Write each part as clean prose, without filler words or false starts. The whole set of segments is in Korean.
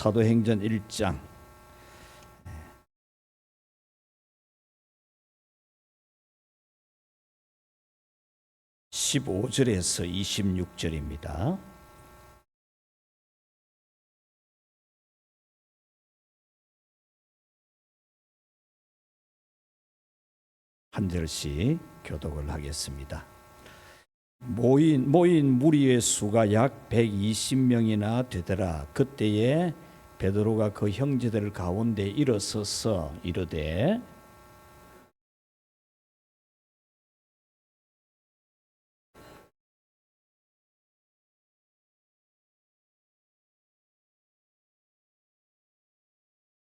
사도행전 1장 15절에서 26절입니다. 한 절씩 교독을 하겠습니다. 모인 무리의 수가 약 120명이나 되더라. 그때에 베드로가 그 형제들 가운데 일어서서 이르되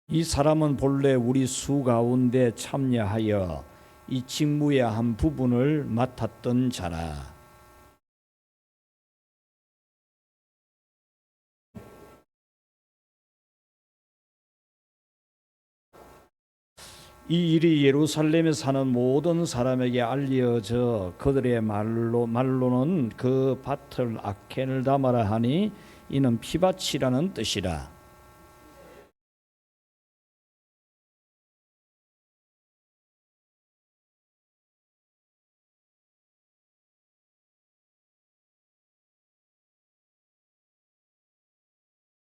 이 사람은 본래 우리 수 가운데 참여하여 이 직무의 한 부분을 맡았던 자라. 이 일이 예루살렘에 사는 모든 사람에게 알려져 그들의 말로는 그 밭을 아케르다마라 하니 이는 피밭이라는 뜻이라.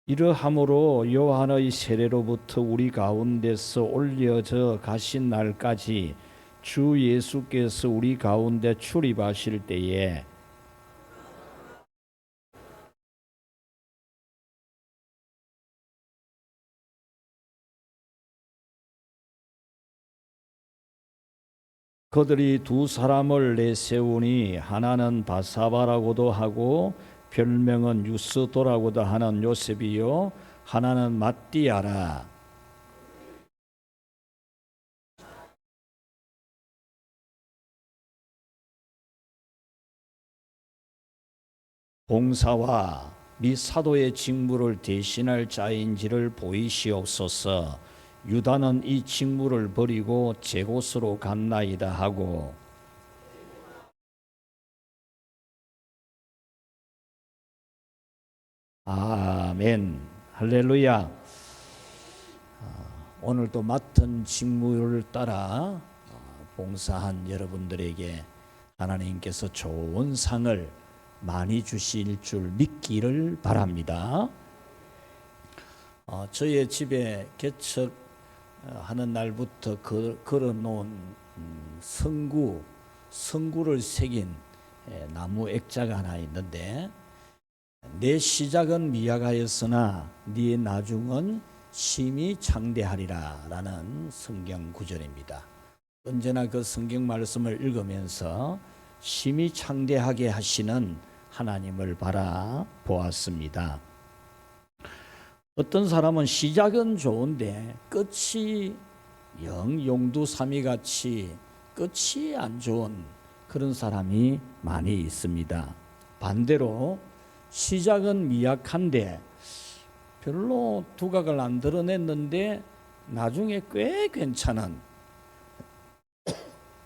이러함으로 요한의 세례로부터 우리 가운데서 올려져 가신 날까지 주 예수께서 우리 가운데 출입하실 때에 그들이 두 사람을 내세우니 하나는 바사바라고도 하고 별명은 유스도라고도 하는 요셉이요 하나는 ματ디아라. 봉사와 및 사도의 직무를 대신할 자인지를 보이시옵소서. 유다는 이 직무를 버리고 제 곳으로 갔나이다 하고 아멘 할렐루야. 오늘도 맡은 직무를 따라 봉사한 여러분들에게 하나님께서 좋은 상을 많이 주실 줄 믿기를 바랍니다. 저의 집에 개척하는 날부터 걸어놓은 성구를 새긴 나무 액자가 하나 있는데 내 시작은 미약하였으나 네 나중은 심히 창대하리라 라는 성경 구절입니다. 언제나 그 성경 말씀을 읽으면서 심히 창대하게 하시는 하나님을 바라보았습니다. 어떤 사람은 시작은 좋은데 끝이 용두사미같이 끝이 안 좋은 그런 사람이 많이 있습니다. 반대로 시작은 미약한데 별로 두각을 안 드러냈는데 나중에 꽤 괜찮은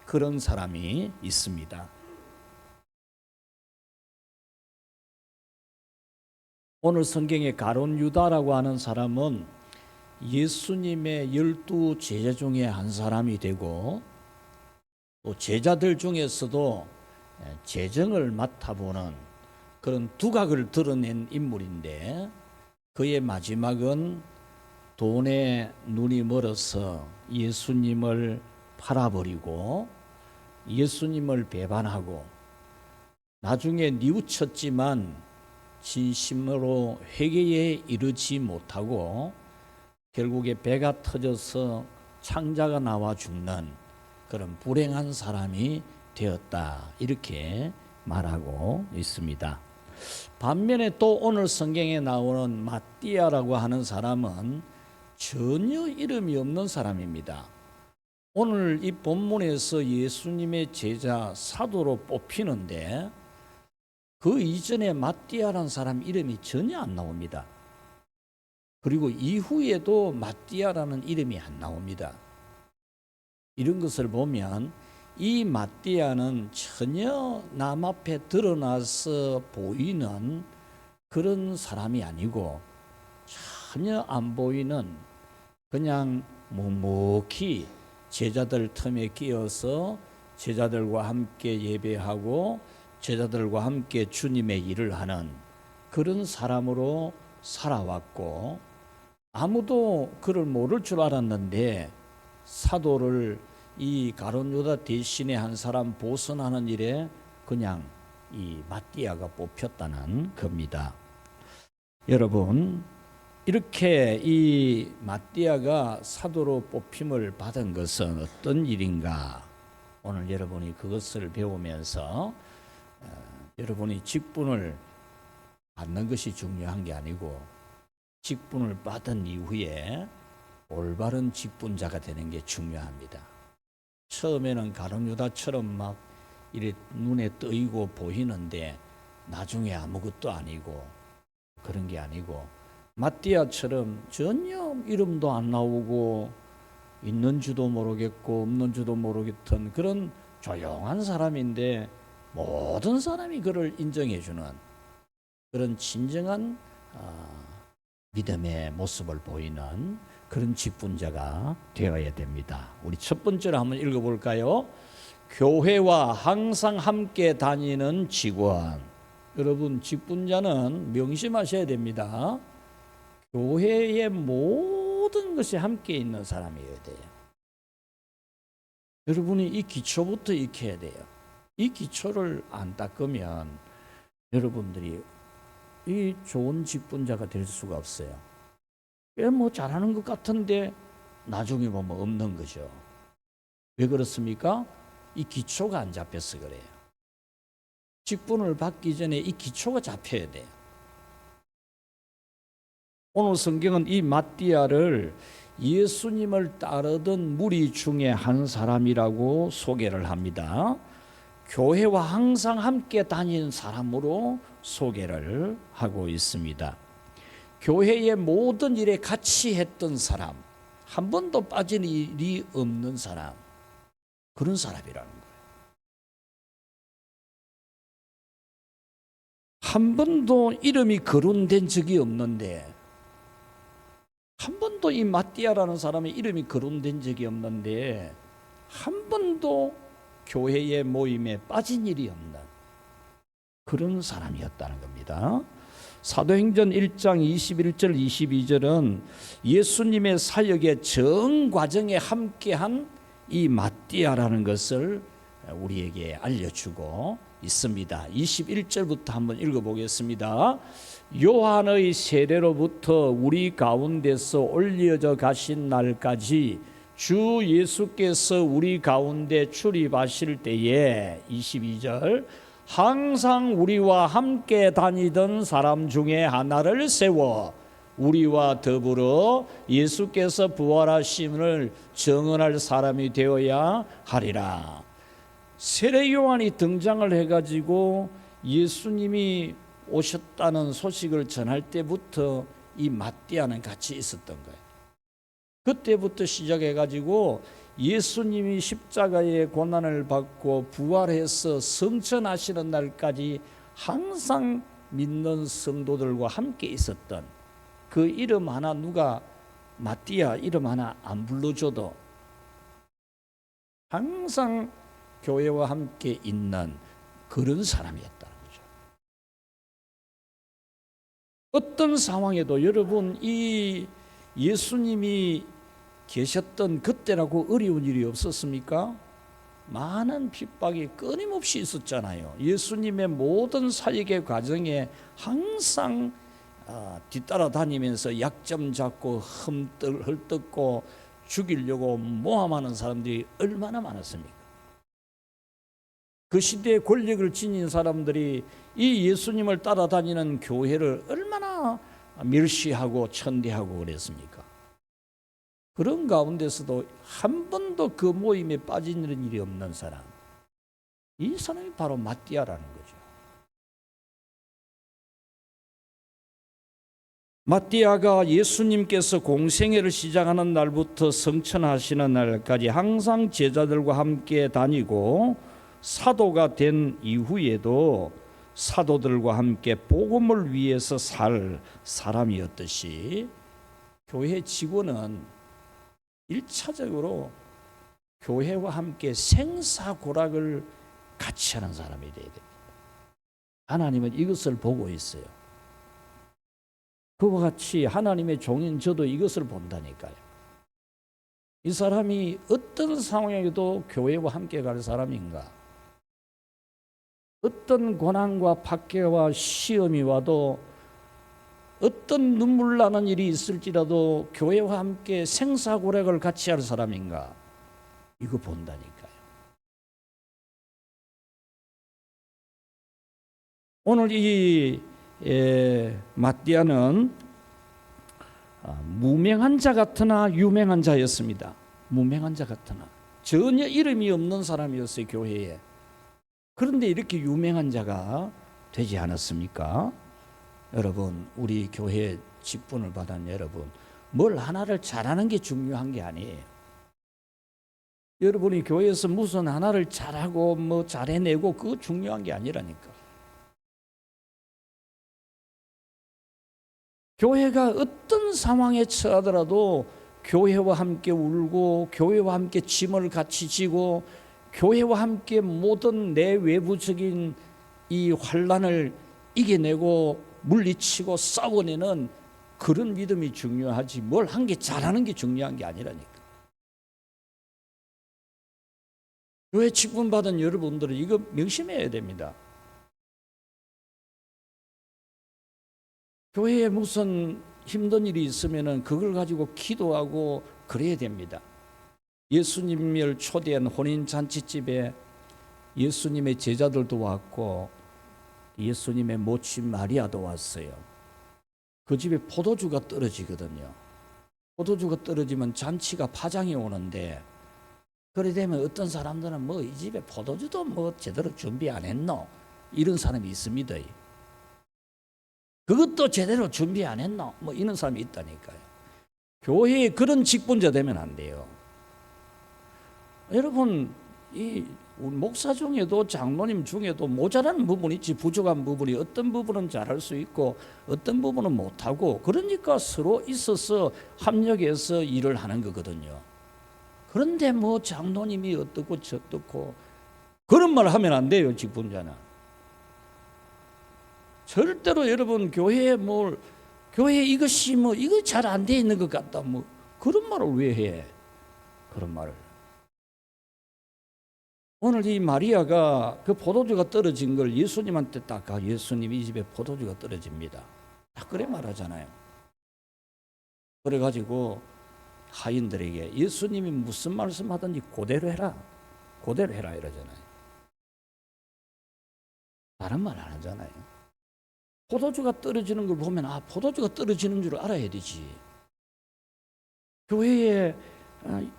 그런 사람이 있습니다. 오늘 성경에 가룟 유다라고 하는 사람은 예수님의 12 제자 중에 한 사람이 되고 또 제자들 중에서도 재정을 맡아보는 그런 두각을 드러낸 인물인데 그의 마지막은 돈에 눈이 멀어서 예수님을 팔아버리고 예수님을 배반하고 나중에 뉘우쳤지만 진심으로 회개에 이르지 못하고 결국에 배가 터져서 창자가 나와 죽는 그런 불행한 사람이 되었다 이렇게 말하고 있습니다. 반면에 또 오늘 성경에 나오는 맏디아라고 하는 사람은 전혀 이름이 없는 사람입니다. 오늘 이 본문에서 예수님의 제자 사도로 뽑히는데 그 이전에 맏디아라는 사람 이름이 전혀 안 나옵니다. 그리고 이후에도 맏디아라는 이름이 안 나옵니다. 이런 것을 보면 이 맏디아는 전혀 남 앞에 드러나서 보이는 그런 사람이 아니고 전혀 안 보이는 그냥 묵묵히 제자들 틈에 끼어서 제자들과 함께 예배하고 제자들과 함께 주님의 일을 하는 그런 사람으로 살아왔고, 아무도 그를 모를 줄 알았는데 사도를 이 가룟 유다 대신에 한 사람 보선하는 일에 그냥 이 마띠아가 뽑혔다는 겁니다. 여러분, 이렇게 이 마띠아가 사도로 뽑힘을 받은 것은 어떤 일인가? 오늘 여러분이 그것을 배우면서 여러분이 직분을 받는 것이 중요한 게 아니고 직분을 받은 이후에 올바른 직분자가 되는 게 중요합니다. 처음에는 가룟 유다처럼 막 이래 눈에 뜨이고 보이는데 나중에 아무것도 아니고 그런 게 아니고, 마띠아처럼 전혀 이름도 안 나오고 있는지도 모르겠고 없는지도 모르겠던 그런 조용한 사람인데 모든 사람이 그를 인정해 주는 그런 진정한 믿음의 모습을 보이는 그런 직분자가 되어야 됩니다. 우리 첫 번째로 한번 읽어볼까요? 교회와 항상 함께 다니는 직원. 여러분, 직분자는 명심하셔야 됩니다. 교회의 모든 것이 함께 있는 사람이어야 돼요. 여러분이 이 기초부터 익혀야 돼요. 이 기초를 안 닦으면 여러분들이 이 좋은 직분자가 될 수가 없어요. 꽤 뭐 잘하는 것 같은데 나중에 보면 없는 거죠. 왜 그렇습니까? 이 기초가 안 잡혀서 그래요. 직분을 받기 전에 이 기초가 잡혀야 돼요. 오늘 성경은 이 마띠아를 예수님을 따르던 무리 중에 한 사람이라고 소개를 합니다. 교회와 항상 함께 다니는 사람으로 소개를 하고 있습니다. 교회의 모든 일에 같이 했던 사람, 한 번도 빠진 일이 없는 사람, 그런 사람이라는 거예요. 한 번도 이름이 거론된 적이 없는데, 한 번도 이 마띠아라는 사람의 이름이 거론된 적이 없는데 한 번도 교회의 모임에 빠진 일이 없는 그런 사람이었다는 겁니다. 사도행전 1장 21절 22절은 예수님의 사역의 전 과정에 함께한 이 마띠아라는 것을 우리에게 알려주고 있습니다. 21절부터 한번 읽어보겠습니다. 요한의 세례로부터 우리 가운데서 올려져 가신 날까지 주 예수께서 우리 가운데 출입하실 때에 22절 항상 우리와 함께 다니던 사람 중에 하나를 세워 우리와 더불어 예수께서 부활하심을 증언할 사람이 되어야 하리라. 세례 요한이 등장을 해가지고 예수님이 오셨다는 소식을 전할 때부터 이 마띠아는 같이 있었던 거예요. 그때부터 시작해가지고 예수님이 십자가의 고난을 받고 부활해서 성천하시는 날까지 항상 믿는 성도들과 함께 있었던 그 이름 하나, 누가 마띠아 이름 하나 안 불러줘도 항상 교회와 함께 있는 그런 사람이었다는 거죠. 어떤 상황에도 여러분, 이 예수님이 계셨던 그때라고 어려운 일이 없었습니까? 많은 핍박이 끊임없이 있었잖아요. 예수님의 모든 사역의 과정에 항상 뒤따라 다니면서 약점 잡고 헐뜯고 죽이려고 모함하는 사람들이 얼마나 많았습니까? 그 시대의 권력을 지닌 사람들이 이 예수님을 따라다니는 교회를 얼마나 멸시하고 천대하고 그랬습니까? 그런 가운데서도 한 번도 그 모임에 빠지는 일이 없는 사람, 이 사람이 바로 마띠아라는 거죠. 마띠아가 예수님께서 공생애를 시작하는 날부터 성천하시는 날까지 항상 제자들과 함께 다니고 사도가 된 이후에도 사도들과 함께 복음을 위해서 살 사람이었듯이 교회 직원은 1차적으로 교회와 함께 생사고락을 같이 하는 사람이 되어야 됩니다. 하나님은 이것을 보고 있어요. 그와 같이 하나님의 종인 저도 이것을 본다니까요. 이 사람이 어떤 상황에도 교회와 함께 갈 사람인가? 어떤 고난과 박해와 시험이 와도 어떤 눈물 나는 일이 있을지라도 교회와 함께 생사고락을 같이 할 사람인가? 이거 본다니까요. 오늘 이 마띠아는 무명한 자 같으나 유명한 자였습니다. 무명한 자 같으나 전혀 이름이 없는 사람이었어요, 교회에. 그런데 이렇게 유명한 자가 되지 않았습니까? 여러분, 우리 교회 직분을 받은 여러분, 뭘 하나를 잘하는 게 중요한 게 아니에요. 여러분이 교회에서 무슨 하나를 잘하고 뭐 잘해내고 그거 중요한 게 아니라니까. 교회가 어떤 상황에 처하더라도 교회와 함께 울고 교회와 함께 짐을 같이 지고 교회와 함께 모든 내 외부적인 이 환난을 이겨내고 물리치고 싸워내는 그런 믿음이 중요하지 뭘 한 게 잘하는 게 중요한 게 아니라니까. 교회 직분 받은 여러분들은 이거 명심해야 됩니다. 교회에 무슨 힘든 일이 있으면은 그걸 가지고 기도하고 그래야 됩니다. 예수님을 초대한 혼인잔치집에 예수님의 제자들도 왔고 예수님의 모친 마리아도 왔어요. 그 집에 포도주가 떨어지거든요. 포도주가 떨어지면 잔치가 파장이 오는데 그래 되면 어떤 사람들은 뭐 이 집에 포도주도 뭐 제대로 준비 안 했노? 이런 사람이 있습니다. 그것도 제대로 준비 안 했노? 뭐 이런 사람이 있다니까요. 교회에 그런 직분자 되면 안 돼요. 여러분, 이 목사 중에도 장로님 중에도 모자라는 부분이 있지, 부족한 부분이 어떤 부분은 잘할 수 있고 어떤 부분은 못하고, 그러니까 서로 있어서 협력해서 일을 하는 거거든요. 그런데 뭐 장로님이 어떻고 저떻고 그런 말 하면 안 돼요. 직분자는 절대로 여러분 교회에 교회 이것이 뭐 이거 잘 안 돼 있는 것 같다 뭐 그런 말을 왜 해? 그런 말을. 오늘 이 마리아가 그 포도주가 떨어진 걸 예수님한테 딱 가. 예수님 이 집에 포도주가 떨어집니다. 딱 그래 말하잖아요. 그래가지고 하인들에게 예수님이 무슨 말씀하든지 그대로 해라. 그대로 해라 이러잖아요. 다른 말 안 하잖아요. 포도주가 떨어지는 걸 보면 포도주가 떨어지는 줄 알아야 되지. 교회에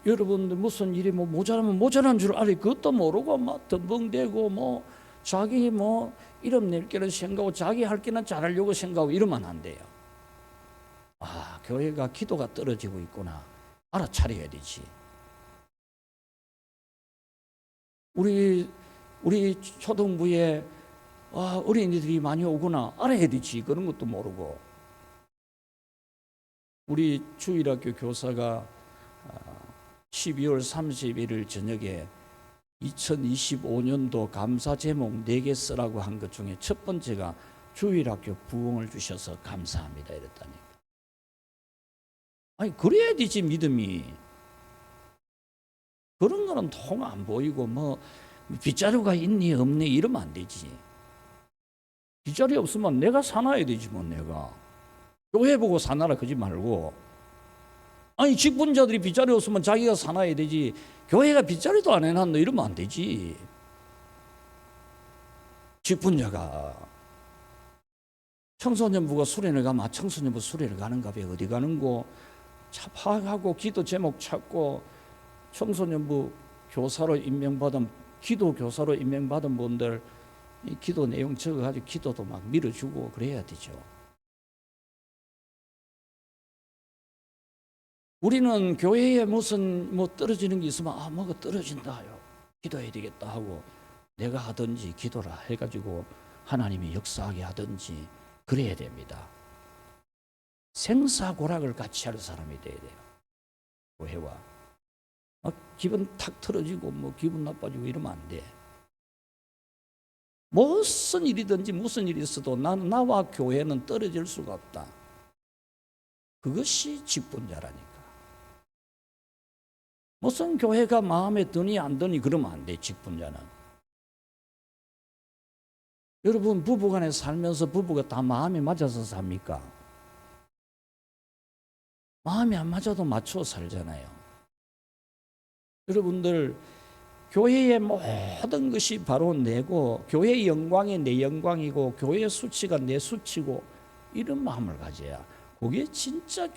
여러분들 무슨 일이 뭐 모자라면 모자란 줄 알아요. 그것도 모르고 막 덤벙대고 뭐 자기 뭐 이름 낼 게는 생각하고 자기 할 게는 잘하려고 생각하고 이러면 안 돼요. 교회가 기도가 떨어지고 있구나. 알아차려야 되지. 우리 초등부에 어린이들이 많이 오구나. 알아야 되지. 그런 것도 모르고. 우리 주일학교 교사가 12월 31일 저녁에 2025년도 감사 제목 4개 쓰라고 한 것 중에 첫 번째가 주일학교 부흥을 주셔서 감사합니다 이랬다니. 그래야 되지 믿음이. 그런 거는 통 안 보이고 뭐 빗자루가 있니 없니 이러면 안 되지. 빗자루 없으면 내가 사놔야 되지 뭐. 내가 교회 보고 사놔라 그러지 말고, 직분자들이 빗자루 없으면 자기가 사놔야 되지. 교회가 빗자루도 안 해놨노 이러면 안 되지. 직분자가 청소년부가 수련회 가면 청소년부 수련회 가는가 봐. 어디 가는고 파악하고 기도 제목 찾고 청소년부 교사로 임명받은 기도 교사로 임명받은 분들 이 기도 내용 적어가지고 기도도 막 밀어주고 그래야 되죠. 우리는 교회에 무슨 떨어지는 게 있으면 뭐가 떨어진다요. 기도해야 되겠다 하고 내가 하든지 기도라 해가지고 하나님이 역사하게 하든지 그래야 됩니다. 생사고락을 같이 할 사람이 돼야 돼요. 교회와 기분 탁 틀어지고 기분 나빠지고 이러면 안 돼. 무슨 일이든지 무슨 일이 있어도 나와 교회는 떨어질 수가 없다. 그것이 직분자라니까. 무슨 교회가 마음에 드니 안 드니 그러면 안 돼. 직분자는. 여러분 부부간에 살면서 부부가 다 마음이 맞아서 삽니까? 마음이 안 맞아도 맞춰 살잖아요. 여러분들 교회의 모든 것이 바로 내고 교회의 영광이 내 영광이고 교회의 수치가 내 수치고 이런 마음을 가져야 그게 진짜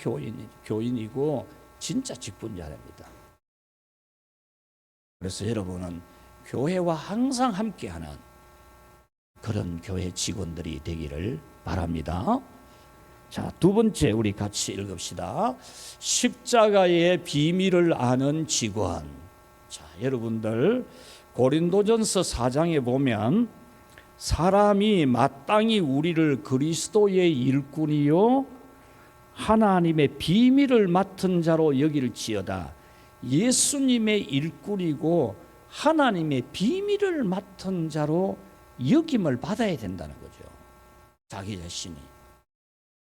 교인이고 진짜 직분자랍니다. 그래서 여러분은 교회와 항상 함께하는 그런 교회 직원들이 되기를 바랍니다. 자, 두 번째 우리 같이 읽읍시다. 십자가의 비밀을 아는 직원. 자, 여러분들 고린도전서 4장에 보면 사람이 마땅히 우리를 그리스도의 일꾼이요 하나님의 비밀을 맡은 자로 여길지어다. 예수님의 일꾼이고 하나님의 비밀을 맡은 자로 여김을 받아야 된다는 거죠. 자기 자신이.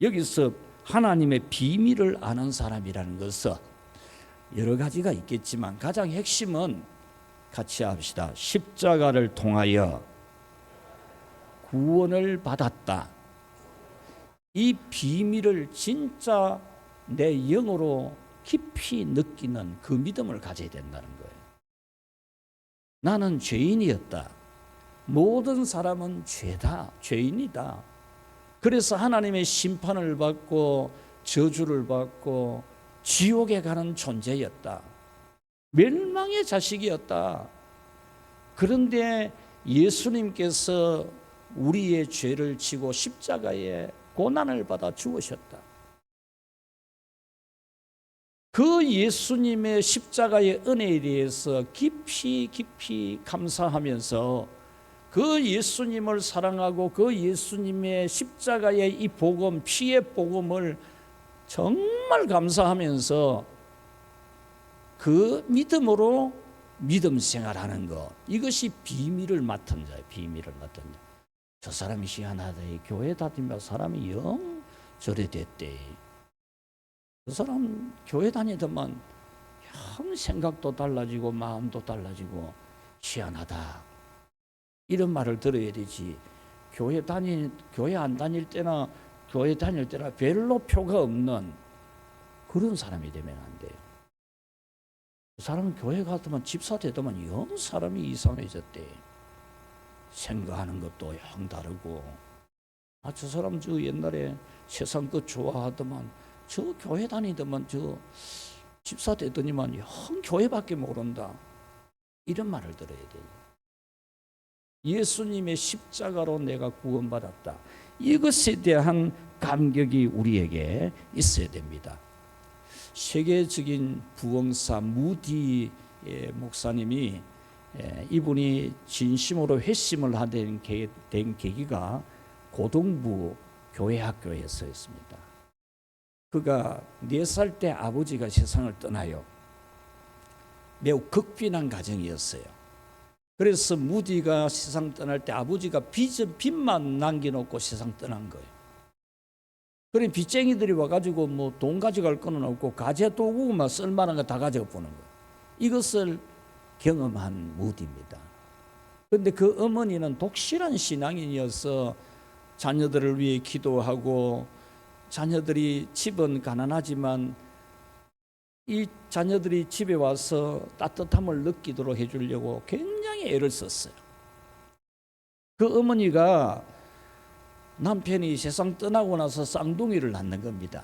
여기서 하나님의 비밀을 아는 사람이라는 것은 여러 가지가 있겠지만 가장 핵심은 같이 합시다. 십자가를 통하여 구원을 받았다. 이 비밀을 진짜 내 영으로 깊이 느끼는 그 믿음을 가져야 된다는 거예요. 나는 죄인이었다. 모든 사람은 죄다, 죄인이다. 그래서 하나님의 심판을 받고 저주를 받고 지옥에 가는 존재였다. 멸망의 자식이었다. 그런데 예수님께서 우리의 죄를 지고 십자가에 고난을 받아 죽으셨다. 그 예수님의 십자가의 은혜에 대해서 깊이 감사하면서 그 예수님을 사랑하고 그 예수님의 십자가의 이 복음, 피의 복음을 정말 감사하면서 그 믿음으로 믿음 생활하는 것, 이것이 비밀을 맡은 자예요. 비밀을 맡은 자. 저 사람이 희한하다. 교회 다니며 사람이 영 저래 됐대. 그 사람 교회 다니더만 영 생각도 달라지고 마음도 달라지고 희한하다. 이런 말을 들어야 되지. 교회 안 다닐 때나 교회 다닐 때나 별로 표가 없는 그런 사람이 되면 안 돼요. 그 사람은 교회 가더만 집사 되더만 영 사람이 이상해졌대. 생각하는 것도 영 다르고. 저 사람 저 옛날에 세상 것 좋아하더만 저 교회 다니더만 저 집사 되더니만 영 교회밖에 모른다. 이런 말을 들어야 돼요. 예수님의 십자가로 내가 구원받았다. 이것에 대한 감격이 우리에게 있어야 됩니다. 세계적인 부흥사 무디 목사님이 이분이 진심으로 회심을 하게 된 계기가 고등부 교회학교에서였습니다. 그가 4살 때 아버지가 세상을 떠나요. 매우 극빈한 가정이었어요. 그래서 무디가 세상 떠날 때 아버지가 빚만 남겨놓고 세상 떠난 거예요. 그래 빚쟁이들이 와가지고 돈 가져갈 거는 없고 가재 도구만 쓸만한 거 다 가져가 보는 거예요. 이것을 경험한 무디입니다. 그런데 그 어머니는 독실한 신앙인이어서 자녀들을 위해 기도하고 자녀들이 집은 가난하지만 이 자녀들이 집에 와서 따뜻함을 느끼도록 해주려고 굉장히 애를 썼어요. 그 어머니가 남편이 세상 떠나고 나서 쌍둥이를 낳는 겁니다.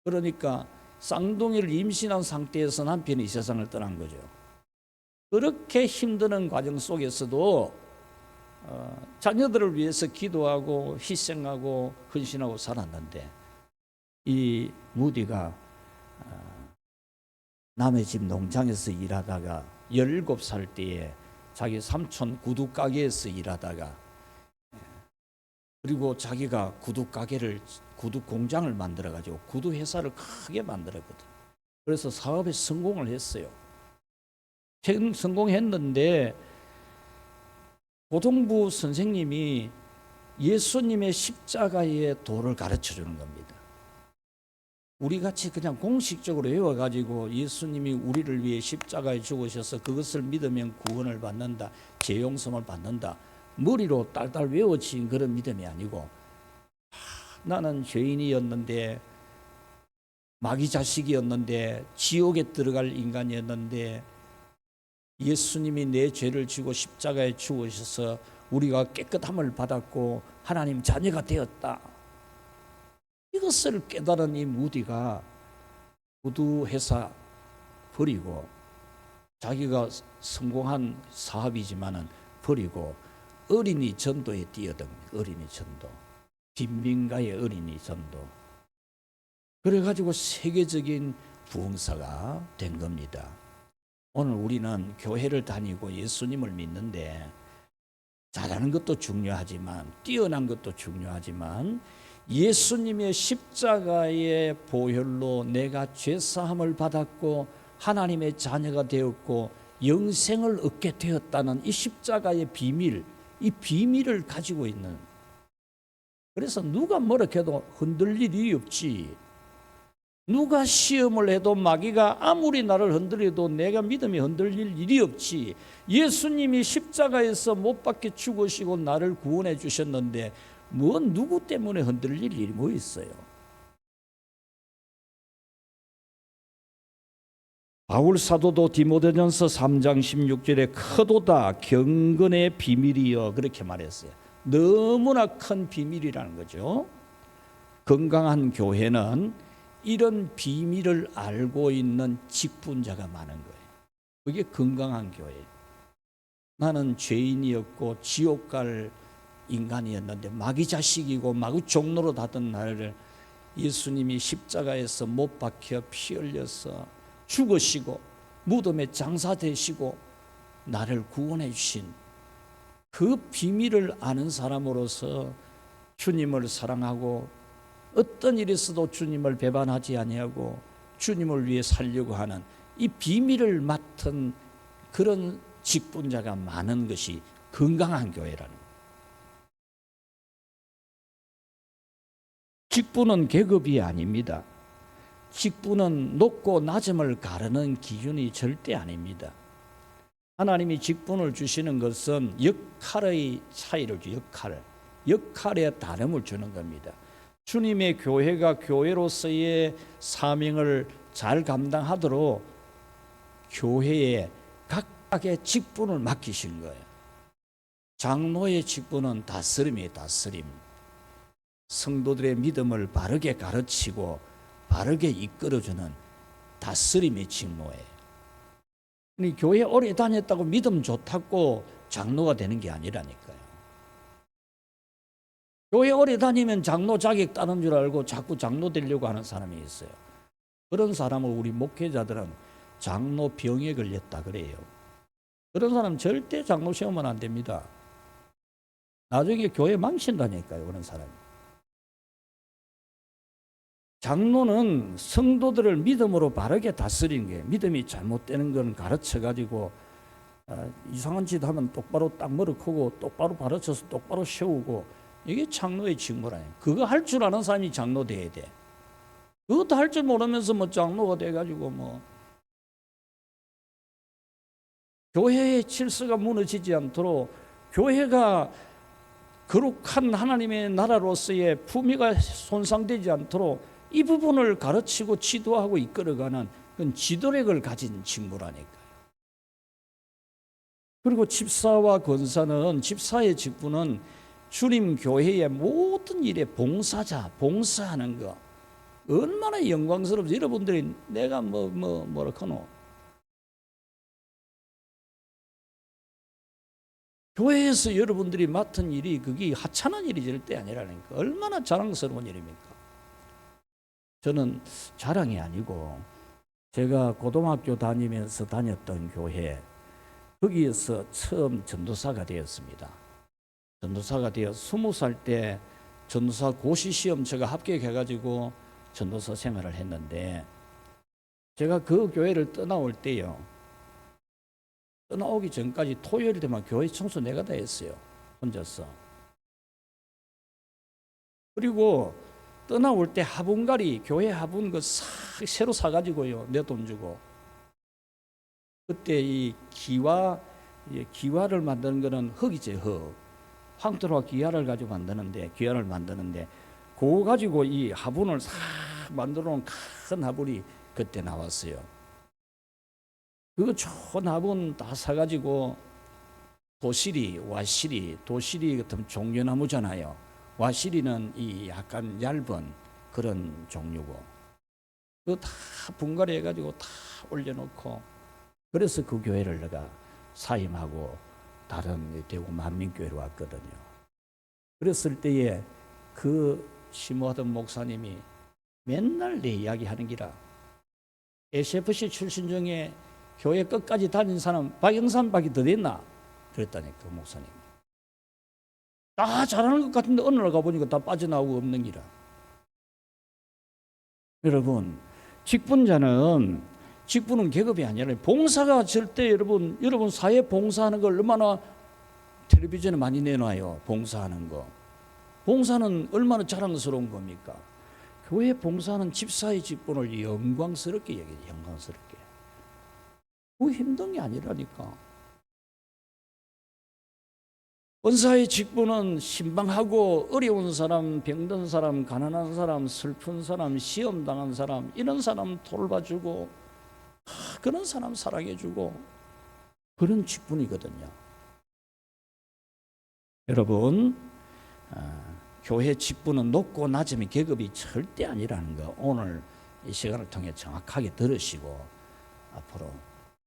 그러니까 쌍둥이를 임신한 상태에서 남편이 세상을 떠난 거죠. 그렇게 힘드는 과정 속에서도 자녀들을 위해서 기도하고 희생하고 헌신하고 살았는데 이 무디가 남의 집 농장에서 일하다가 17살 때에 자기 삼촌 구두 가게에서 일하다가 그리고 자기가 구두 공장을 만들어 가지고 구두 회사를 크게 만들었거든. 그래서 사업에 성공을 했어요. 성공했는데 고등부 선생님이 예수님의 십자가의 도를 가르쳐 주는 겁니다. 우리 같이 그냥 공식적으로 외워가지고 예수님이 우리를 위해 십자가에 죽으셔서 그것을 믿으면 구원을 받는다, 죄 용서를 받는다, 머리로 딸딸 외워진 그런 믿음이 아니고, 나는 죄인이었는데, 마귀 자식이었는데, 지옥에 들어갈 인간이었는데, 예수님이 내 죄를 지고 십자가에 죽으셔서 우리가 깨끗함을 받았고 하나님 자녀가 되었다. 이것을 깨달은 이 무디가 구두 회사 버리고, 자기가 성공한 사업이지만은 버리고 어린이 전도에 뛰어듭니다. 어린이 전도, 빈민가의 어린이 전도. 그래가지고 세계적인 부흥사가 된 겁니다. 오늘 우리는 교회를 다니고 예수님을 믿는데, 잘하는 것도 중요하지만, 뛰어난 것도 중요하지만, 예수님의 십자가의 보혈로 내가 죄사함을 받았고 하나님의 자녀가 되었고 영생을 얻게 되었다는 이 십자가의 비밀, 이 비밀을 가지고 있는, 그래서 누가 뭐라 해도 흔들릴 일이 없지. 누가 시험을 해도 마귀가 아무리 나를 흔들려도 내가 믿음이 흔들릴 일이 없지. 예수님이 십자가에서 못 박혀 죽으시고 나를 구원해 주셨는데 누구 때문에 흔들릴 일이 뭐 있어요? 바울 사도도 디모데전서 3장 16절에 크도다 경건의 비밀이여 그렇게 말했어요. 너무나 큰 비밀이라는 거죠. 건강한 교회는 이런 비밀을 알고 있는 직분자가 많은 거예요. 그게 건강한 교회예요. 나는 죄인이었고 지옥 갈 인간이었는데 마귀 자식이고 마귀 종로로 하던 나를 예수님이 십자가에서 못 박혀 피 흘려서 죽으시고 무덤에 장사되시고 나를 구원해 주신 그 비밀을 아는 사람으로서 주님을 사랑하고 어떤 일이 있어도 주님을 배반하지 아니하고 주님을 위해 살려고 하는 이 비밀을 맡은 그런 직분자가 많은 것이 건강한 교회라는 거예요. 직분은 계급이 아닙니다. 직분은 높고 낮음을 가르는 기준이 절대 아닙니다. 하나님이 직분을 주시는 것은 역할의 차이를 주죠. 역할의 다름을 주는 겁니다. 주님의 교회가 교회로서의 사명을 잘 감당하도록 교회에 각각의 직분을 맡기신 거예요. 장로의 직분은 다스림이에요. 다스림. 성도들의 믿음을 바르게 가르치고 바르게 이끌어주는 다스림의 직무예요. 교회 오래 다녔다고 믿음 좋다고 장로가 되는 게 아니라니까요. 교회 오래 다니면 장로 자격 따는 줄 알고 자꾸 장로 되려고 하는 사람이 있어요. 그런 사람을 우리 목회자들은 장로 병에 걸렸다 그래요. 그런 사람 절대 장로 시험은 안 됩니다. 나중에 교회 망친다니까요. 그런 사람이. 장로는 성도들을 믿음으로 바르게 다스리는 게, 믿음이 잘못되는 건 가르쳐가지고 이상한 짓 하면 똑바로 딱 머리크고 똑바로 가르쳐서 똑바로 세우고, 이게 장로의 직무라요. 그거 할 줄 아는 사람이 장로 돼야 돼. 그것도 할 줄 모르면서 뭐 장로가 돼가지고 뭐 교회의 질서가 무너지지 않도록, 교회가 거룩한 하나님의 나라로서의 품위가 손상되지 않도록 이 부분을 가르치고 지도하고 이끌어가는 그런 지도력을 가진 직무라니까요. 그리고 집사와 권사는, 집사의 직분은 주님 교회의 모든 일에 봉사하는 거. 얼마나 영광스럽지. 여러분들이 내가 뭐라 하노? 교회에서 여러분들이 맡은 일이 그게 하찮은 일이 절대 아니라니까. 얼마나 자랑스러운 일입니까? 저는 자랑이 아니고, 제가 고등학교 다니면서 다녔던 교회, 거기에서 처음 전도사가 되었습니다. 전도사가 되어 20살 때 전도사 고시 시험 제가 합격해가지고 전도사 생활을 했는데, 제가 그 교회를 떠나올 때요, 떠나오기 전까지 토요일 되면 교회 청소 내가 다 했어요, 혼자서. 그리고 떠나올 때 화분갈이, 교회 화분 새로 사가지고요, 내 돈 주고. 그때 이 기와를 만드는 거는 흙이죠, 흙. 황토와 기와를 가지고 만드는데, 기와를 만드는데, 그거 가지고 이 화분을 싹 만들어 놓은 큰 화분이 그때 나왔어요. 그 좋은 화분 다 사가지고, 도시리 같은 종려나무잖아요. 와시리는 이 약간 얇은 그런 종류고, 그거 다 분갈이 해가지고 다 올려놓고, 그래서 그 교회를 내가 사임하고 다른 대구 만민교회로 왔거든요. 그랬을 때에 그 심호하던 목사님이 맨날 내 이야기 하는 기라, SFC 출신 중에 교회 끝까지 다닌 사람 박영산밖에 더 됐나? 그랬다니, 그 목사님. 다 잘하는 것 같은데 어느 날 가보니까 다 빠져나오고 없는 기라. 여러분, 직분은 계급이 아니라 봉사가 절대, 여러분 사회 봉사하는 걸 얼마나 텔레비전에 많이 내놔요. 봉사하는 거. 봉사는 얼마나 자랑스러운 겁니까? 교회 봉사는 집사의 직분을 영광스럽게 여겨요. 영광스럽게. 그거 힘든 게 아니라니까. 은사의 직분은 신방하고 어려운 사람, 병든 사람, 가난한 사람, 슬픈 사람, 시험 당한 사람, 이런 사람 돌봐주고, 그런 사람 사랑해주고, 그런 직분이거든요. 여러분, 교회 직분은 높고 낮음이 계급이 절대 아니라는 거, 오늘 이 시간을 통해 정확하게 들으시고, 앞으로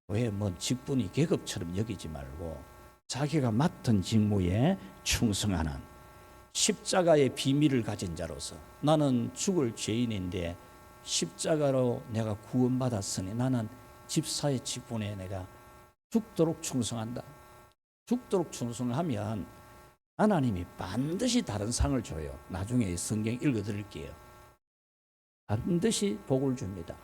교회 직분이 계급처럼 여기지 말고 자기가 맡은 직무에 충성하는 십자가의 비밀을 가진 자로서, 나는 죽을 죄인인데 십자가로 내가 구원받았으니 나는 집사의 직분에 내가 죽도록 충성한다. 죽도록 충성하면 하나님이 반드시 다른 상을 줘요. 나중에 성경 읽어드릴게요. 반드시 복을 줍니다.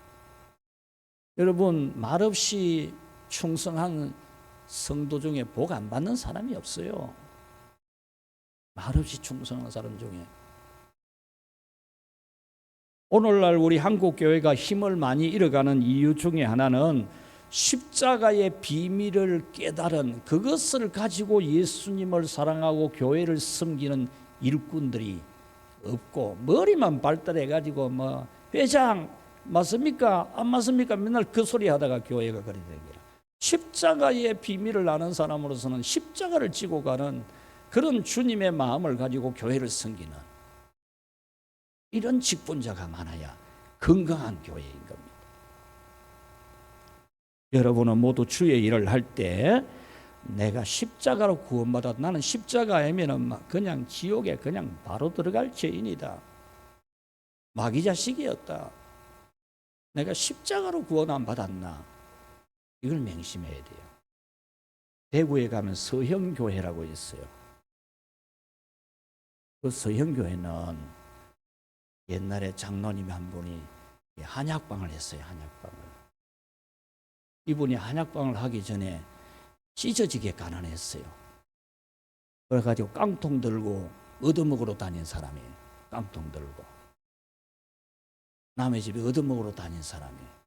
여러분, 말없이 충성한 성도 중에 복 안 받는 사람이 없어요. 말없이 충성한 사람 중에. 오늘날 우리 한국 교회가 힘을 많이 잃어가는 이유 중에 하나는 십자가의 비밀을 깨달은, 그것을 가지고 예수님을 사랑하고 교회를 섬기는 일꾼들이 없고, 머리만 발달해 가지고 회장 맞습니까? 안 맞습니까? 맨날 그 소리 하다가 교회가 그리 된 거라. 십자가의 비밀을 아는 사람으로서는 십자가를 지고 가는 그런 주님의 마음을 가지고 교회를 섬기는 이런 직분자가 많아야 건강한 교회인 겁니다. 여러분은 모두 주의 일을 할 때 내가 십자가로 구원받아, 나는 십자가이면은 그냥 지옥에 그냥 바로 들어갈 죄인이다, 마귀 자식이었다, 내가 십자가로 구원 안 받았나, 이걸 맹심해야 돼요. 대구에 가면 서형교회라고 있어요. 그 서형교회는 옛날에 장로님 한 분이 한약방을 했어요. 한약방을. 이분이 한약방을 하기 전에 찢어지게 가난했어요. 그래가지고 깡통 들고 얻어먹으러 다닌 사람이에요. 깡통 들고 남의 집에 얻어먹으러 다닌 사람이에요.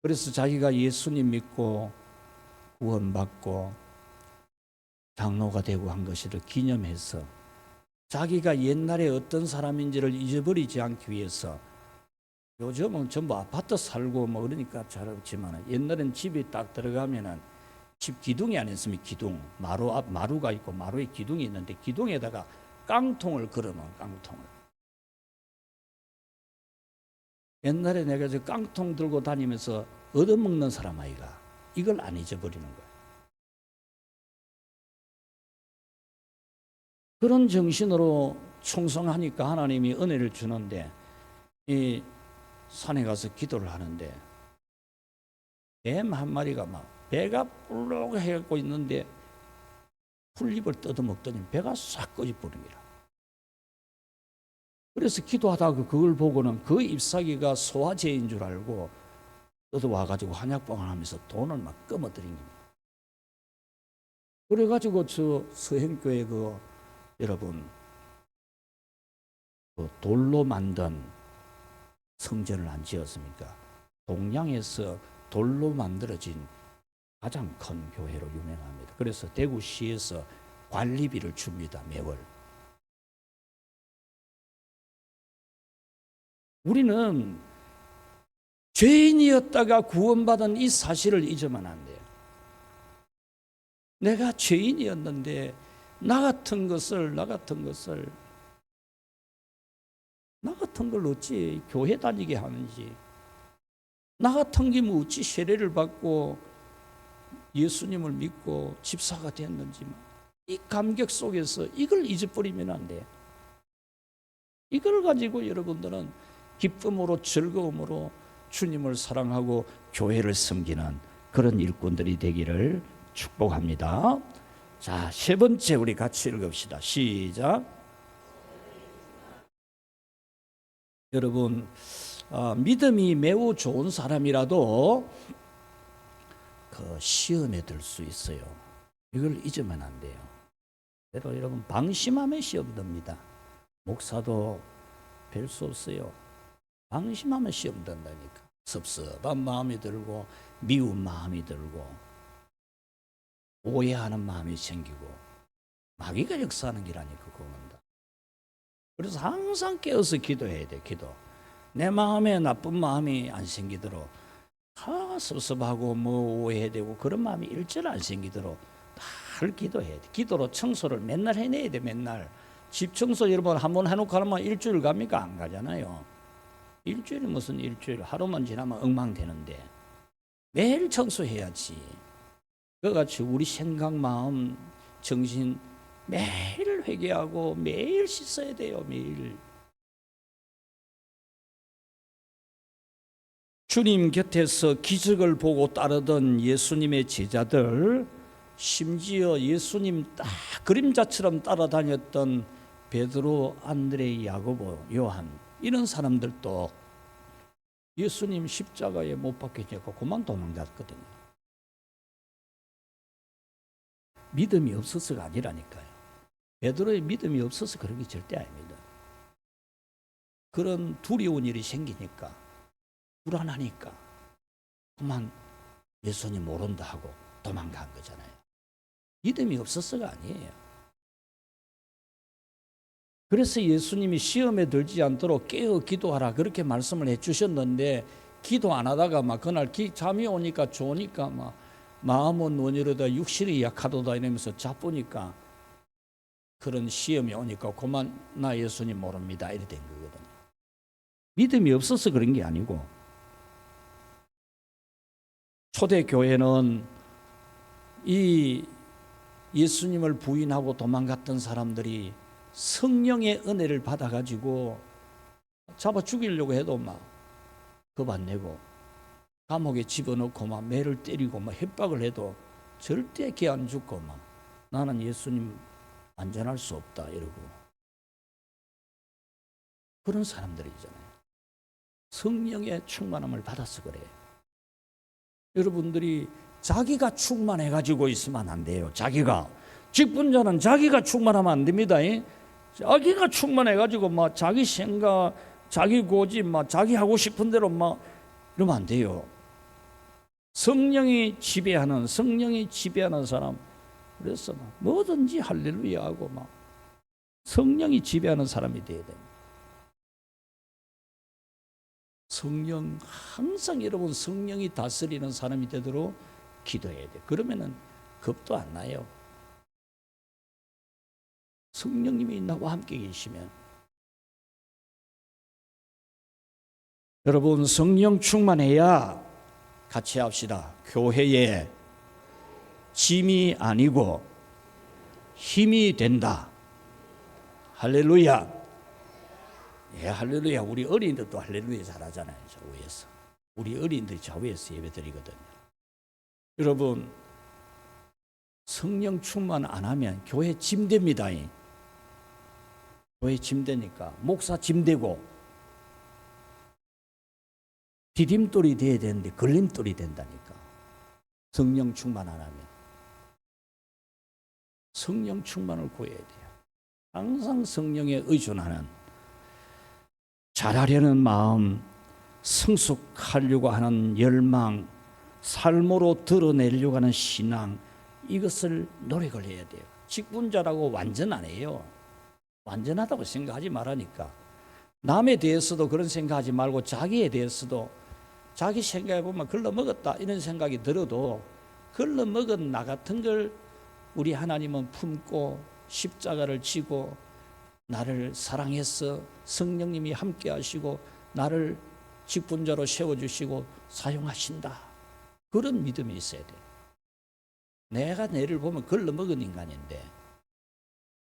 그래서 자기가 예수님 믿고 구원받고 장로가 되고 한 것을 기념해서 자기가 옛날에 어떤 사람인지를 잊어버리지 않기 위해서, 요즘은 전부 아파트 살고 그러니까 잘하지만 옛날엔 집에 딱 들어가면은 집 기둥이 안 있으면 기둥, 마루 앞 마루가 있고 마루에 기둥이 있는데 기둥에다가 깡통을 걸어놓은 깡통을. 옛날에 내가 저 깡통 들고 다니면서 얻어먹는 사람 아이가 이걸 안 잊어버리는 거예요. 그런 정신으로 충성하니까 하나님이 은혜를 주는데, 이 산에 가서 기도를 하는데 뱀 한 마리가 막 배가 불룩 해갖고 있는데 풀잎을 뜯어먹더니 배가 싹 꺼져버린 거라. 그래서 기도하다가 그걸 보고는 그 잎사귀가 소화제인 줄 알고 뜯어와가지고 한약방을 하면서 돈을 막 끊어들인 겁니다. 그래가지고 저 서행교회 여러분 돌로 만든 성전을 안 지었습니까? 동양에서 돌로 만들어진 가장 큰 교회로 유명합니다. 그래서 대구시에서 관리비를 줍니다, 매월. 우리는 죄인이었다가 구원받은 이 사실을 잊으면 안 돼요. 내가 죄인이었는데 나 같은 걸 어찌 교회 다니게 하는지, 나 같은 게 뭐 어찌 세례를 받고 예수님을 믿고 집사가 됐는지, 이 감격 속에서 이걸 잊어버리면 안 돼요. 이걸 가지고 여러분들은 기쁨으로 즐거움으로 주님을 사랑하고 교회를 섬기는 그런 일꾼들이 되기를 축복합니다. 자, 세 번째 우리 같이 읽읍시다. 시작. 여러분, 믿음이 매우 좋은 사람이라도 그 시험에 들 수 있어요. 이걸 잊으면 안 돼요. 그래도 여러분, 방심하면 시험 듭니다. 목사도 별 수 없어요. 방심하면 시험 든다니까. 섭섭한 마음이 들고 미운 마음이 들고 오해하는 마음이 생기고 마귀가 역사하는 기라니까 그겁니다. 그래서 항상 깨어서 기도해야 돼. 기도. 내 마음에 나쁜 마음이 안 생기도록, 섭섭하고 뭐 오해되고 그런 마음이 일절 안 생기도록 늘 기도해야 돼. 기도로 청소를 맨날 해내야 돼. 맨날. 집 청소 여러분 한번 해놓고 하면 일주일 갑니까? 안 가잖아요. 일주일이 무슨 일주일, 하루만 지나면 엉망되는데 매일 청소해야지. 그같이 우리 생각, 마음, 정신 매일 회개하고 매일 씻어야 돼요. 매일. 주님 곁에서 기적을 보고 따르던 예수님의 제자들, 심지어 예수님 딱 그림자처럼 따라다녔던 베드로, 안드레, 야고보, 요한, 이런 사람들도 예수님 십자가에 못 박히니까 그만 도망갔거든요. 믿음이 없어서가 아니라니까요. 베드로의 믿음이 없어서 그런 게 절대 아닙니다. 그런 두려운 일이 생기니까, 불안하니까 그만 예수님 모른다 하고 도망간 거잖아요. 믿음이 없어서가 아니에요. 그래서 예수님이 시험에 들지 않도록 깨어 기도하라 그렇게 말씀을 해주셨는데, 기도 안 하다가 막 그날 잠이 오니까 좋으니까 막 마음은 원이로다 육신이 약하도다 이러면서 자쁘니까 그런 시험이 오니까 그만 나 예수님 모릅니다 이래 된 거거든요. 믿음이 없어서 그런 게 아니고, 초대교회는 이 예수님을 부인하고 도망갔던 사람들이 성령의 은혜를 받아가지고 잡아 죽이려고 해도 막 겁 안 내고 감옥에 집어넣고 막 매를 때리고 막 협박을 해도 절대 개 안 죽고 막 나는 예수님 안전할 수 없다 이러고 그런 사람들이잖아요. 성령의 충만함을 받아서 그래요. 여러분들이 자기가 충만해가지고 있으면 안 돼요. 자기가. 직분자는 자기가 충만하면 안 됩니다. 자기가 충만해가지고 막 자기 생각, 자기 고집, 막 자기 하고 싶은 대로 막 이러면 안 돼요. 성령이 지배하는 사람, 그래서 막 뭐든지 할렐루야 하고 막 성령이 지배하는 사람이 돼야 됩니다. 성령, 항상 여러분 성령이 다스리는 사람이 되도록 기도해야 돼. 그러면은 겁도 안 나요. 성령님이 나와 함께 계시면. 여러분 성령 충만해야 같이 합시다. 교회의 짐이 아니고 힘이 된다. 할렐루야. 예, 할렐루야. 우리 어린이들도 할렐루야 잘하잖아요. 좌우에서. 우리 어린이들이 좌우에서 예배 드리거든요. 여러분 성령 충만 안 하면 교회 짐됩니다. 교회 짐되니까 목사 짐되고 디딤돌이 돼야 되는데 걸림돌이 된다니까. 성령 충만 안 하면. 성령 충만을 구해야 돼요. 항상 성령에 의존하는, 잘하려는 마음, 성숙하려고 하는 열망, 삶으로 드러내려고 하는 신앙, 이것을 노력을 해야 돼요. 직분자라고 완전 안 해요. 완전하다고 생각하지 말라니까. 남에 대해서도 그런 생각하지 말고 자기에 대해서도 자기 생각해 보면 걸러먹었다 이런 생각이 들어도 걸러먹은 나 같은 걸 우리 하나님은 품고 십자가를 지고 나를 사랑해서 성령님이 함께 하시고 나를 직분자로 세워주시고 사용하신다. 그런 믿음이 있어야 돼요. 내가 내를 보면 걸러먹은 인간인데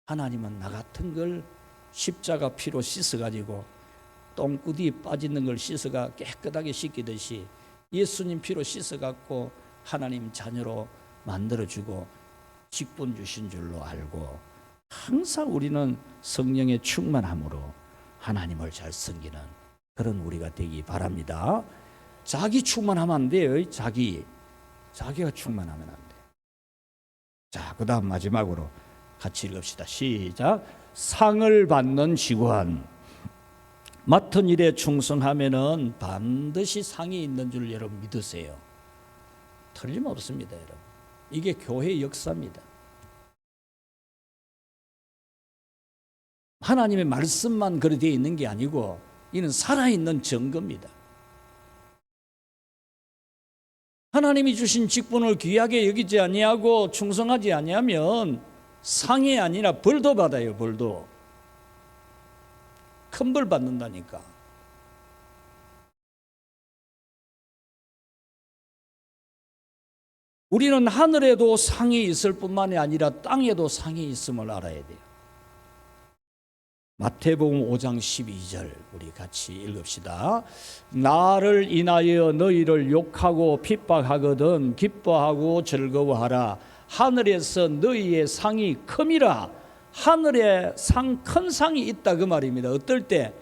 하나님은 나 같은 걸 십자가 피로 씻어가지고 똥구디 빠지는 걸 씻어가 깨끗하게 씻기듯이 예수님 피로 씻어갖고 하나님 자녀로 만들어주고 직분 주신 줄로 알고 항상 우리는 성령의 충만함으로 하나님을 잘 섬기는 그런 우리가 되기 바랍니다. 자기 충만하면 안 돼요. 자기가 충만하면 안 돼요. 자, 그 다음 마지막으로 같이 읽읍시다. 시작. 상을 받는 직원. 맡은 일에 충성하면은 반드시 상이 있는 줄 여러분 믿으세요. 틀림없습니다, 여러분. 이게 교회의 역사입니다. 하나님의 말씀만 그렇게 되어 있는 게 아니고 이는 살아있는 증거입니다. 하나님이 주신 직분을 귀하게 여기지 아니하고 충성하지 아니하면 상이 아니라 벌도 받아요. 벌도. 큰 벌 받는다니까. 우리는 하늘에도 상이 있을 뿐만이 아니라 땅에도 상이 있음을 알아야 돼요. 마태복음 5장 12절 우리 같이 읽읍시다. 나를 인하여 너희를 욕하고 핍박하거든 기뻐하고 즐거워하라. 하늘에서 너희의 상이 큼이라. 하늘에 큰 상이 있다 그 말입니다. 어떨 때?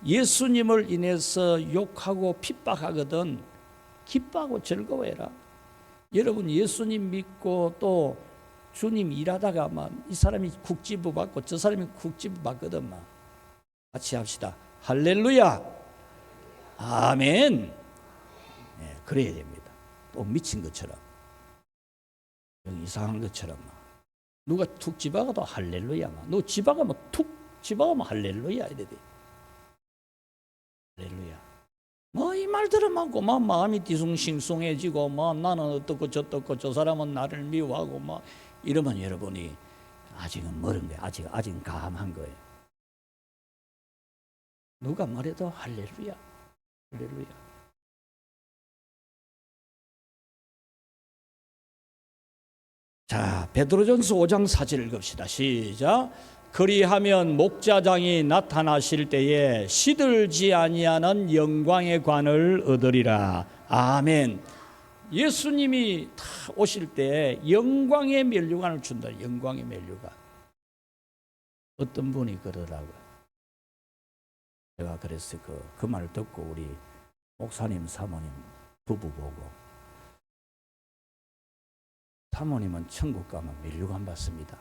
예수님을 인해서 욕하고 핍박하거든 기뻐하고 즐거워해라. 여러분 예수님 믿고 또 주님 일하다가 이 사람이 국지부 받고 저 사람이 국지부 받거든 같이 합시다. 할렐루야. 아멘. 네, 그래야 됩니다. 또 미친 것처럼 이상한 것처럼 누가 툭 집어가도 할렐루야. 너 집어가면 툭 집어가면 할렐루야 이래 돼. 할렐루야. 이 말 들으면 마음이 뒤숭싱숭해지고 나는 어떻고 저떻고 저 사람은 나를 미워하고 이러면 여러분이 아직은 멀은 거예요. 아직 감한 거예요. 누가 말해도 할렐루야. 할렐루야. 자, 베드로전서 5장 4절 읽읍시다. 시작. 그리하면 목자장이 나타나실 때에 시들지 아니하는 영광의 관을 얻으리라. 아멘. 예수님이 다 오실 때 영광의 면류관을 준다. 영광의 면류관. 어떤 분이 그러더라고요. 제가 그래서 그 말을 듣고 우리 목사님 사모님 부부 보고 사모님은 천국 가면 면류관 받습니다.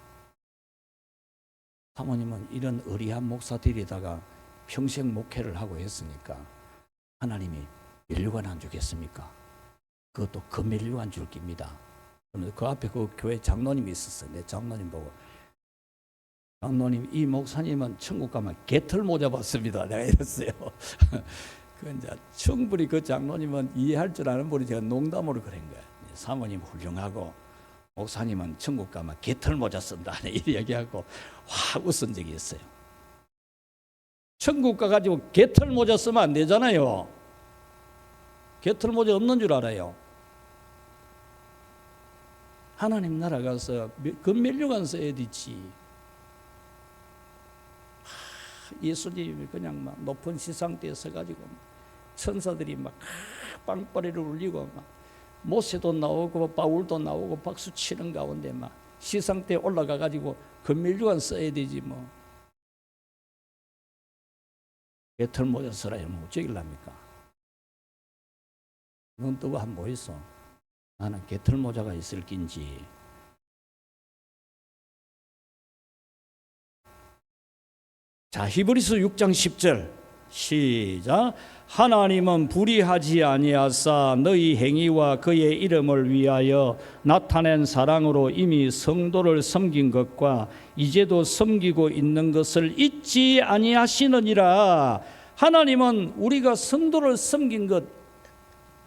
사모님은 이런 의리한 목사들이다가 평생 목회를 하고 했으니까 하나님이 면류관 안 주겠습니까? 그것도 그 면류관 줄 깁니다. 그 앞에 그 교회 장로님이 있었어요. 내 장로님 보고 장로님 이 목사님은 천국 가면 개털 모자 받습니다. 내가 이랬어요. 그 이제 충분히 그 장로님은 이해할 줄 아는 분이 제가 농담으로 그런 거예요. 사모님 훌륭하고 목사님은 천국 가면 개털 모자 쓴다. 이렇게 얘기하고 확 웃은 적이 있어요. 천국 가가지고 개털 모자 쓰면 안 되잖아요. 개털 모자 없는 줄 알아요. 하나님 나라 가서 금면류관 써야 되지. 예수님이 그냥 높은 시상대에 서가지고 천사들이 빵빠리를 울리고 모세도 나오고 바울도 나오고 박수 치는 가운데 막 시상대에 올라가 가지고 금밀주간 써야 되지 뭐. 개털 모자 써라 이러면 어쩌길랍니까? 눈 뜨고 한번 보이소. 나는 개털 모자가 있을 낀지. 자, 히브리서 6장 10절 시작. 하나님은 불의하지 아니하사 너희 행위와 그의 이름을 위하여 나타낸 사랑으로 이미 성도를 섬긴 것과 이제도 섬기고 있는 것을 잊지 아니하시느니라. 하나님은 우리가 성도를 섬긴 것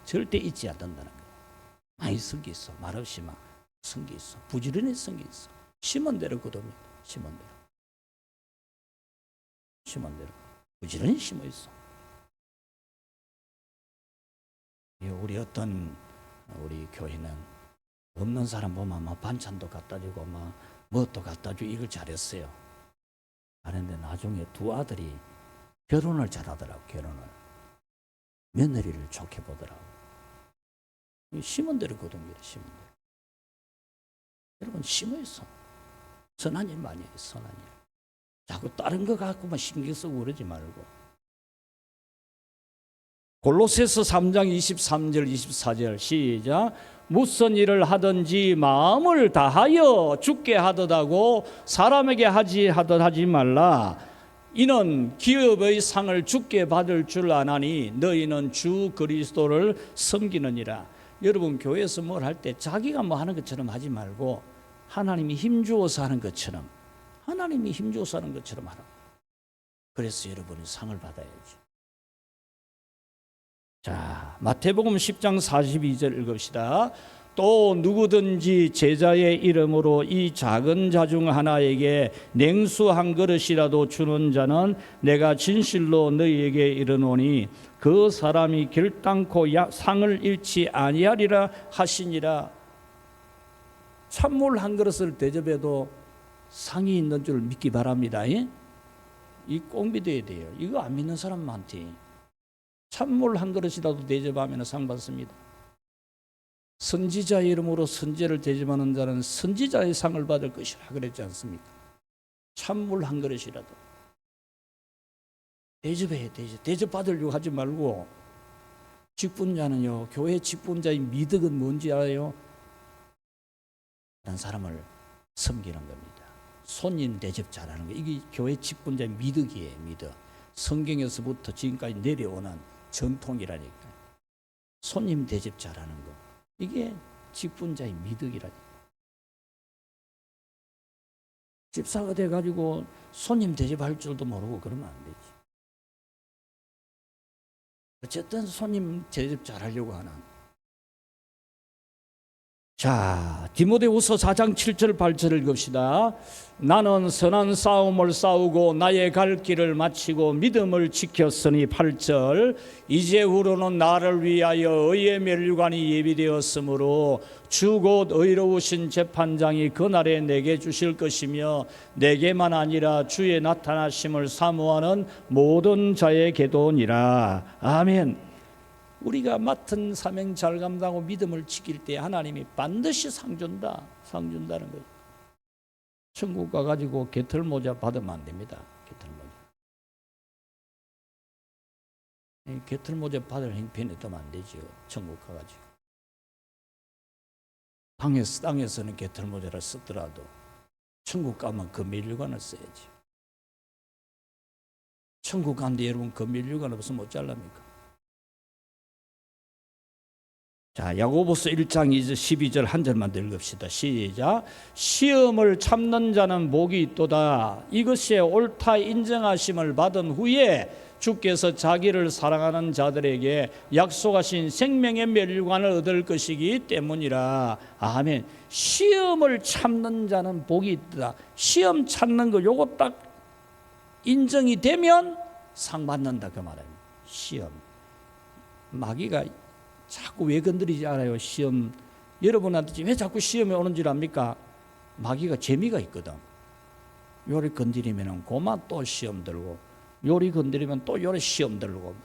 절대 잊지 않는다는 거예요. 많이 섬기 있어. 말없이 막 섬기 있어. 부지런히 섬기 있어. 심은 대로 거둡니다. 심은 대로. 심은 대로 부지런히 심어 있어. 우리 어떤 우리 교회는 없는 사람 보면 막 반찬도 갖다 주고 막 뭣도 갖다 주고 이걸 잘했어요. 하는데 나중에 두 아들이 결혼을 잘하더라고. 결혼을 며느리를 좋게 보더라고. 심은 대로 거둔 게 심은 대로. 여러분 심어 있어. 선한 일 많이 해. 선한 일. 자꾸 다른 거 갖고만 신경 쓰고 그러지 말고. 골로새서 3장 23절 24절 시작. 무슨 일을 하든지 마음을 다하여 주께 하듯하고 사람에게 하지 말라. 이는 기업의 상을 주께 받을 줄 아나니 너희는 주 그리스도를 섬기느니라. 여러분 교회에서 뭘 할 때 자기가 뭐 하는 것처럼 하지 말고 하나님이 힘주어서 하는 것처럼, 하나님이 힘주어서 하는 것처럼 하라. 그래서 여러분이 상을 받아야지. 자, 마태복음 10장 42절 읽읍시다. 또 누구든지 제자의 이름으로 이 작은 자 중 하나에게 냉수 한 그릇이라도 주는 자는 내가 진실로 너희에게 이르노니 그 사람이 결단코 상을 잃지 아니하리라 하시니라. 찬물 한 그릇을 대접해도 상이 있는 줄 믿기 바랍니다. 이 꼭 믿어야 돼요. 이거 안 믿는 사람 많대. 찬물 한 그릇이라도 대접하면 상 받습니다. 선지자의 이름으로 선지자를 대접하는 자는 선지자의 상을 받을 것이라 그랬지 않습니까? 찬물 한 그릇이라도 대접해야 되죠. 대접 받으려고 하지 말고. 직분자는요, 교회 직분자의 미덕은 뭔지 알아요? 다른 사람을 섬기는 겁니다. 손님 대접 잘하는 거, 이게 교회 직분자의 미덕이에요. 미덕. 성경에서부터 지금까지 내려오는 전통이라니까요. 손님 대접 잘하는 거, 이게 직분자의 미덕이라니까요. 집사가 돼가지고 손님 대접할 줄도 모르고 그러면 안 되지. 어쨌든 손님 대접 잘하려고 하는. 자, 디모데후서 4장 7절 8절을 읽읍시다. 나는 선한 싸움을 싸우고 나의 갈 길을 마치고 믿음을 지켰으니 8절. 이제후로는 나를 위하여 의의 면류관이 예비되었으므로 주 곧 의로우신 재판장이 그날에 내게 주실 것이며 내게만 아니라 주의 나타나심을 사모하는 모든 자에게도니라. 아멘. 우리가 맡은 사명 잘 감당하고 믿음을 지킬 때 하나님이 반드시 상 준다. 상 준다는 거예요. 천국 가가지고 개털모자 받으면 안 됩니다. 개털모자. 개털모자 받을 형편에 두면 안 되죠. 천국 가가지고. 땅에서는 개털모자를 쓰더라도 천국 가면 금밀유관을 써야지. 천국 가는데 여러분 금밀유관 없으면 못 잘랍니까? 자, 야고보서 1장 12절 한 절만 더 읽읍시다. 시작. 시험을 참는 자는 복이 있도다. 이것이 옳다 인정하심을 받은 후에 주께서 자기를 사랑하는 자들에게 약속하신 생명의 면류관을 얻을 것이기 때문이라. 아멘. 시험을 참는 자는 복이 있다. 시험 참는 거 요거 딱 인정이 되면 상 받는다 그 말이에요. 시험. 마귀가 자꾸 왜 건드리지 않아요? 시험. 여러분한테 왜 자꾸 시험이 오는 줄 압니까? 마귀가 재미가 있거든. 요리 건드리면 고만 또 시험 들고, 요리 건드리면 또 요리 시험 들고.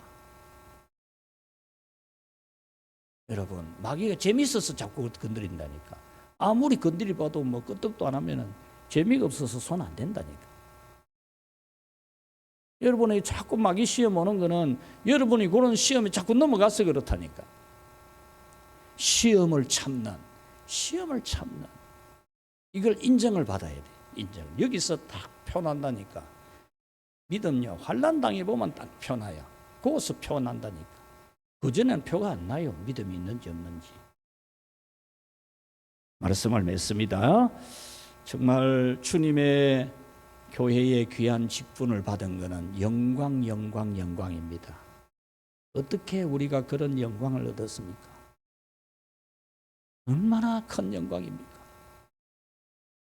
여러분, 마귀가 재미있어서 자꾸 건드린다니까. 아무리 건드려봐도 뭐 끄떡도 안 하면은 재미가 없어서 손 안 된다니까. 여러분이 자꾸 마귀 시험 오는 거는 여러분이 그런 시험에 자꾸 넘어가서 그렇다니까. 시험을 참는 이걸 인정을 받아야 돼. 인정. 여기서 딱 표난다니까. 믿음요, 환난 당해 보면 딱 표나요. 거기서 표난다니까. 그전에는 표가 안 나요. 믿음이 있는지 없는지. 말씀을 맺습니다. 정말 주님의 교회의 귀한 직분을 받은 것은 영광입니다. 어떻게 우리가 그런 영광을 얻었습니까? 얼마나 큰 영광입니까?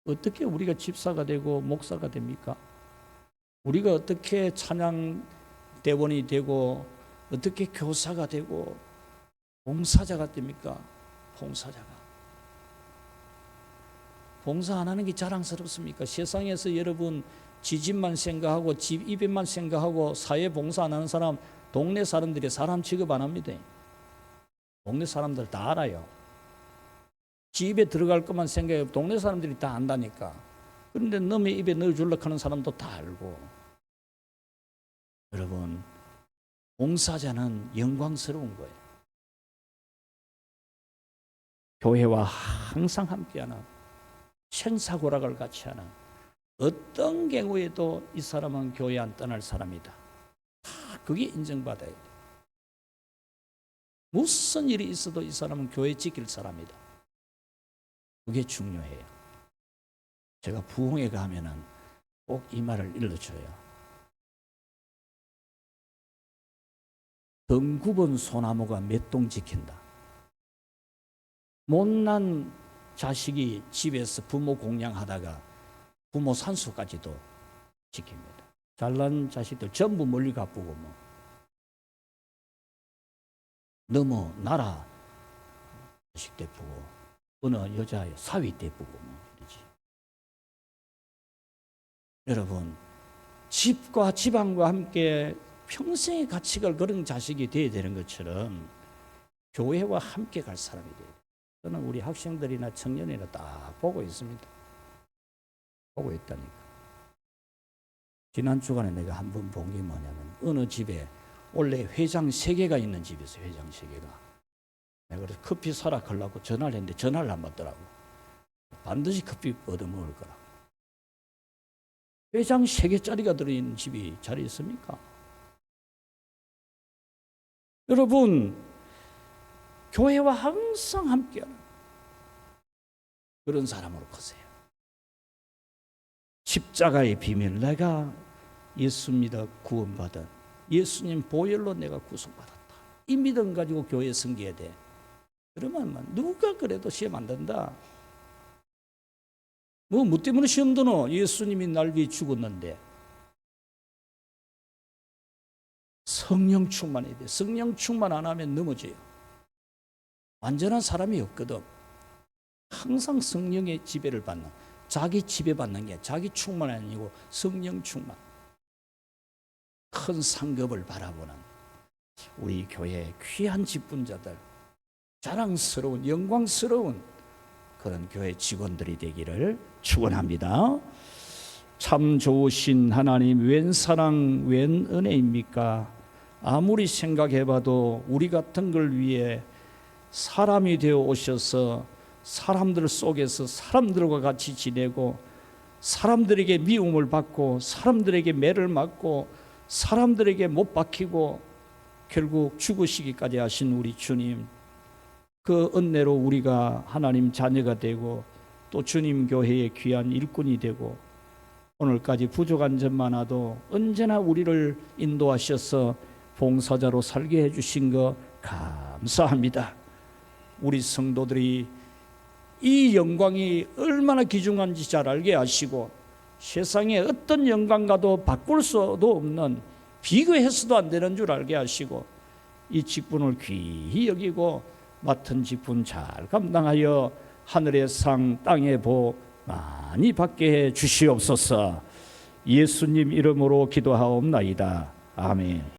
어떻게 우리가 집사가 되고 목사가 됩니까? 우리가 어떻게 찬양 대원이 되고 어떻게 교사가 되고 봉사자가 됩니까? 봉사 안 하는 게 자랑스럽습니까? 세상에서 여러분 지집만 생각하고 집 입에만 생각하고 사회 봉사 안 하는 사람, 동네 사람들이 사람 취급 안 합니다. 동네 사람들 다 알아요. 집에 들어갈 것만 생각해. 동네 사람들이 다 안다니까. 그런데 남의 입에 넣어주려고 하는 사람도 다 알고. 여러분, 봉사자는 영광스러운 거예요. 교회와 항상 함께하는 생사고락을 같이 하는 어떤 경우에도 이 사람은 교회 안 떠날 사람이다. 그게 인정받아야 돼. 무슨 일이 있어도 이 사람은 교회 지킬 사람이다. 그게 중요해요. 제가 부흥회 가면은 꼭 이 말을 일러줘요. 덩굽은 소나무가 몇 동 지킨다. 못난 자식이 집에서 부모 공양하다가 부모 산소까지도 지킵니다. 잘난 자식들 전부 멀리 가쁘고 뭐 너무 나라 자식 대쁘고 어느 여자 사위 대쁘고 뭐 이러지. 여러분, 집과 지방과 함께 평생의 가치가 그런 자식이 되어야 되는 것처럼 교회와 함께 갈 사람이 돼야 돼요. 저는 우리 학생들이나 청년이나 딱 보고 있습니다. 보고 있다니까. 지난 주간에 내가 한 번 본 게 뭐냐면 어느 집에 원래 회장 3개가 있는 집이 있어요. 회장 3개가. 내가 그래서 커피 사라 하려고 전화를 했는데 전화를 안 받더라고. 반드시 커피 얻어먹을 거라고. 회장 3개짜리가 들어있는 집이 잘 있습니까? 여러분, 교회와 항상 함께하는 그런 사람으로 커세요. 십자가의 비밀, 내가 예수 믿어 구원받은 예수님 보혈로 내가 구속받았다. 이 믿음 가지고 교회 섬겨야 돼. 그러면 누가 그래도 시험 안 된다. 뭐 때문에 시험 드노? 예수님이 날 위해 죽었는데. 성령 충만해야 돼. 성령 충만 안 하면 넘어져요. 완전한 사람이 없거든. 항상 성령의 지배를 받는, 자기 지배받는 게 자기 충만이 아니고 성령 충만. 큰 상급을 바라보는 우리 교회의 귀한 직분자들, 자랑스러운 영광스러운 그런 교회 직원들이 되기를 축원합니다. 참 좋으신 하나님, 웬 사랑 웬 은혜입니까? 아무리 생각해봐도 우리 같은 걸 위해 사람이 되어 오셔서 사람들 속에서 사람들과 같이 지내고 사람들에게 미움을 받고 사람들에게 매를 맞고 사람들에게 못 박히고 결국 죽으시기까지 하신 우리 주님, 그 은혜로 우리가 하나님 자녀가 되고 또 주님 교회의 귀한 일꾼이 되고 오늘까지 부족한 점 많아도 언제나 우리를 인도하셔서 봉사자로 살게 해주신 거 감사합니다. 우리 성도들이 이 영광이 얼마나 귀중한지 잘 알게 하시고 세상에 어떤 영광과도 바꿀 수도 없는, 비교해서도 안 되는 줄 알게 하시고 이 직분을 귀히 여기고 맡은 직분 잘 감당하여 하늘의 상 땅의 복 많이 받게 해 주시옵소서. 예수님 이름으로 기도하옵나이다. 아멘.